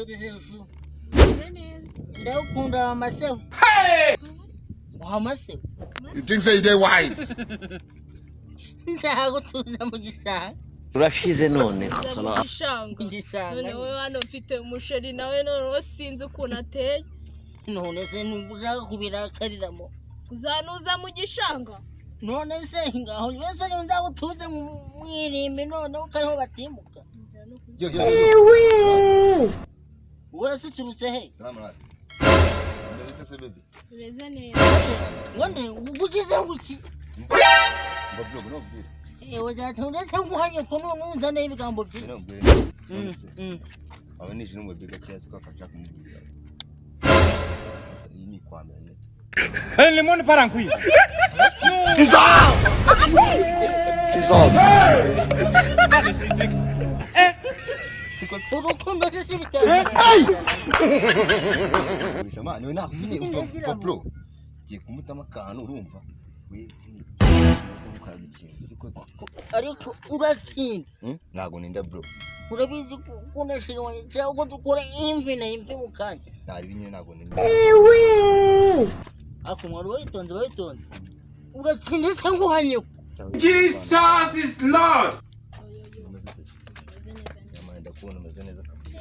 Zeruzu. Ndakunda amasebu. Amasebu. You think say they wise? Nzago tuza mu gishanga. Urashize none mu gishanga. None wowe hano mfite umusheri nawe none sinzi ukuntu ateye. None se nubuza kubirakariramo. Kuzanuza mu gishanga. None se ngaho wese nzago tuze mu mwirimbi none ukariho batimuka. Ewe. Wese turutse he? Salamu baby. Beza neza. None ugukize nguki? Mbabyo bwira. Wajatunda tanguhanye ko none unzana ibigambo bye. Aho ni jino mbega cyazi ko akaja kumubwira. Iyi ni kwamera neto. Lemon parankui. Dissolve. Urukundo se bitanga. Shama ni na nyine bro. Giye kumutama kantu urumva. We ariko uratinda. Ntago ninda bro. Urabizi kunashira wanje cyangwa dukora imvi na imvi mukanya. Ntari binye ntago ninda. Ewe. Akumwaro bayitonze. Uratinda tanguhanye. Jesus is Lord. Kubona meze neza kabisa.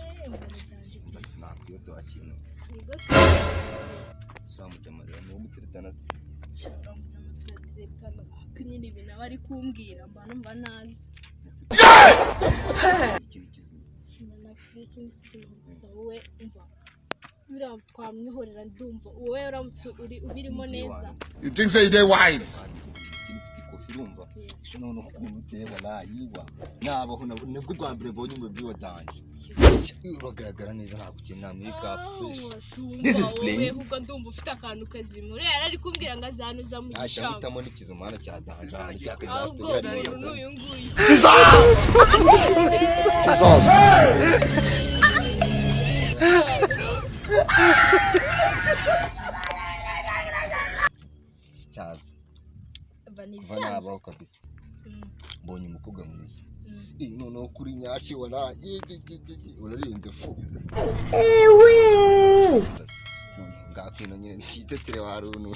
Basi nakuyotse wakintu. Samu jamarira no mukiritana se. Shaka mukiritana. Kunyine ibintu bari kumbwira mba numva nazi. Ikintu kizima. Ikintu kizima wowe umva. Bira twamwihorera ndumva wowe uramutse ubirimo neza. You think say they wise? Urumva none ukumuteye balayiwa nabaho nabwo rwambere bonye mu byo danje uragaragara neza nta gukina makeup fresh. This is plain ubwo ndumva ufite akantu kazima rero ari kumbwira ngo azanuza mu gishanga ashitamo n'ikizumana cya danje ari cyaka ndafite n'uyu nguyu cyaza Vana abaho kabisa. Mbonye umukobwa mwiza. Noneho kuri nyashi wala urarinze fu. Ewe. Ngakino nyine nkitetire warunu.